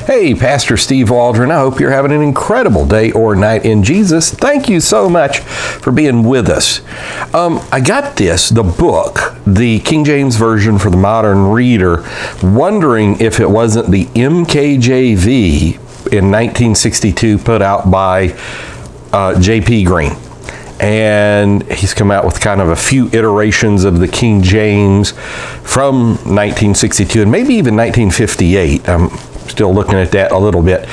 Hey, Pastor Steve Waldron, I hope you're having an incredible day or night in Jesus. Thank you so much for being with us. I got the book, the King James Version for the Modern Reader, wondering if it wasn't the MKJV in 1962 put out by J.P. Green. And he's come out with kind of a few iterations of the King James from 1962 and maybe even 1958. I'm still looking at that a little bit,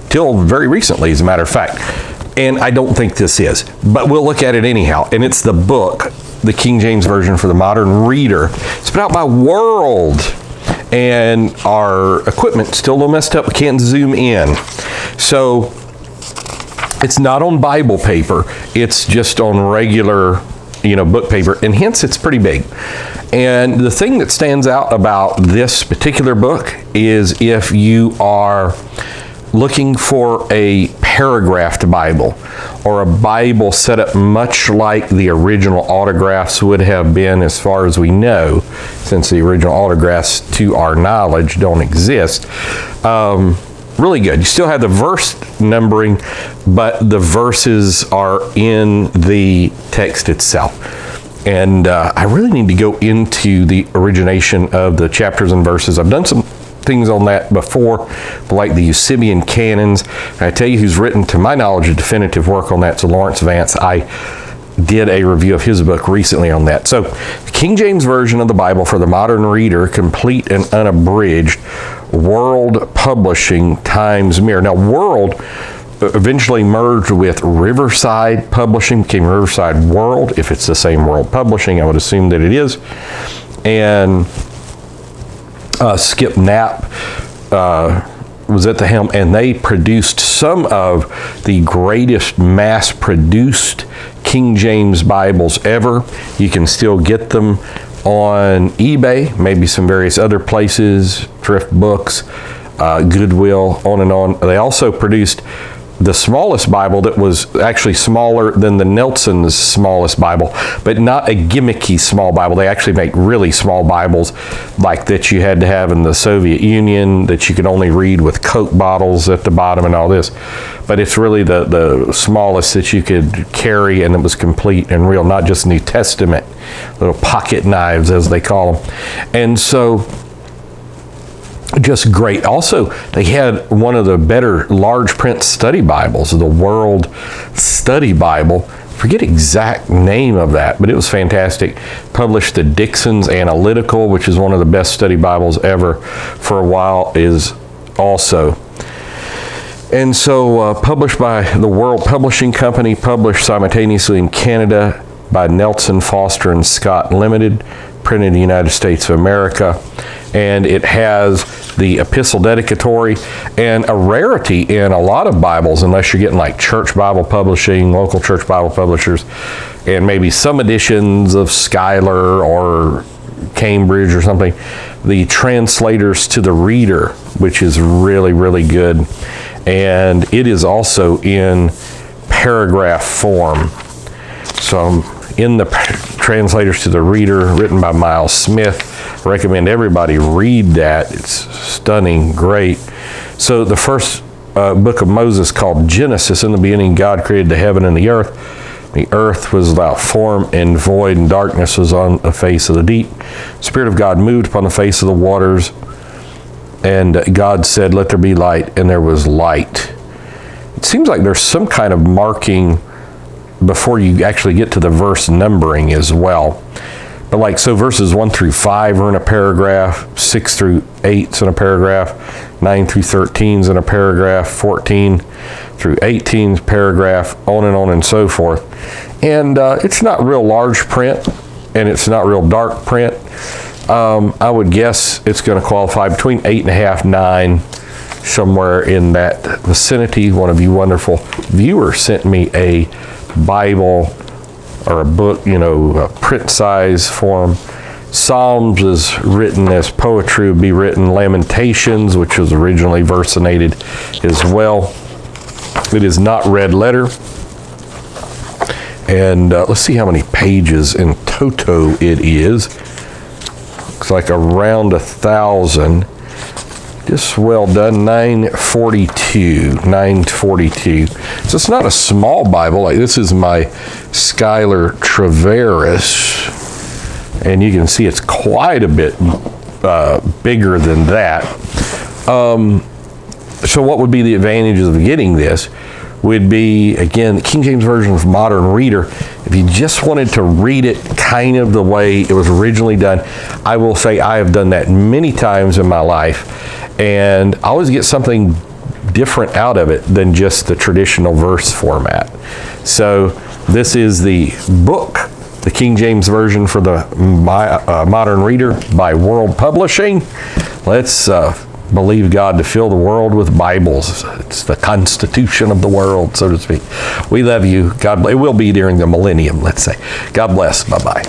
till very recently, as a matter of fact. And I don't think this is, but we'll look at it anyhow. And it's the book, the King James Version for the Modern Reader. It's put out by World. And our equipment's still a little messed up. We can't zoom in. So it's not on Bible paper. It's just on regular, book paper. And hence, it's pretty big. And the thing that stands out about this particular book is if you are looking for a paragraphed Bible or a Bible set up much like the original autographs would have been, as far as we know, since the original autographs, to our knowledge, don't exist. Really good. You still have the verse numbering, but the verses are in the text itself. And I really need to go into the origination of the chapters and verses. I've done some things on that before, like the Eusebian canons. And I tell you who's written, to my knowledge, a definitive work on that, so Lawrence Vance. I did a review of his book recently on that. So, the King James Version of the Bible for the Modern Reader, complete and unabridged, World Publishing times Mirror. Now, World eventually merged with Riverside Publishing, became Riverside World. If it's the same World Publishing, I would assume that it is. And Skip Knapp was at the helm, and they produced some of the greatest mass-produced King James Bibles ever. You can still get them on eBay, maybe some various other places, thrift books, Goodwill, on and on. They also produced the smallest Bible that was actually smaller than the Nelson's smallest Bible, but not a gimmicky small Bible. They actually make really small Bibles like that you had to have in the Soviet Union, that you could only read with Coke bottles at the bottom and all this. But it's really the smallest that you could carry, and it was complete and real, not just New Testament, little pocket knives as they call them. And so, just great. Also, they had one of the better large print study Bibles, the World Study Bible. Forget exact name of that, but it was fantastic. Published the Dixon's Analytical, which is one of the best study Bibles ever for a while, is also. And so, published by the World Publishing Company, published simultaneously in Canada by Nelson, Foster, and Scott Limited, printed in the United States of America. And it has the epistle dedicatory, and a rarity in a lot of Bibles, unless you're getting like church Bible publishing, local church Bible publishers, and maybe some editions of Schuyler or Cambridge or something, the translators to the reader, which is really, really good. And it is also in paragraph form. So in the translators to the reader, written by Miles Smith. I recommend everybody read that. It's stunning, great. So the first book of Moses, called Genesis, in the beginning God created the heaven and the earth. The earth was without form and void, and darkness was on the face of the deep. The Spirit of God moved upon the face of the waters, and God said, "Let there be light," and there was light. It seems like there's some kind of marking before you actually get to the verse numbering as well. But so verses 1 through 5 are in a paragraph, 6 through 8 is in a paragraph, 9 through 13 is in a paragraph, 14 through 18 is a paragraph, on and so forth. And it's not real large print, and it's not real dark print. I would guess it's going to qualify between 8.5, 9, somewhere in that vicinity. One of you wonderful viewers sent me a Bible or a book, a print size form. Psalms is written as poetry would be written. Lamentations, which was originally versinated as well. It is not red letter. And let's see how many pages in toto it is. Looks like around 1,000. Just well done, 942, 942. So it's not a small Bible. Like this is my Schuyler Traveris, and you can see it's quite a bit bigger than that. So what would be the advantages of getting this? Would be, again, the King James Version of Modern Reader. If you just wanted to read it kind of the way it was originally done, I will say I have done that many times in my life, and I always get something different out of it than just the traditional verse format. So this is the book, the King James Version for the Modern Reader by World Publishing. Let's believe God to fill the world with Bibles. It's the constitution of the world, so to speak. We love you. God, it will be during the millennium, let's say. God bless. Bye-bye.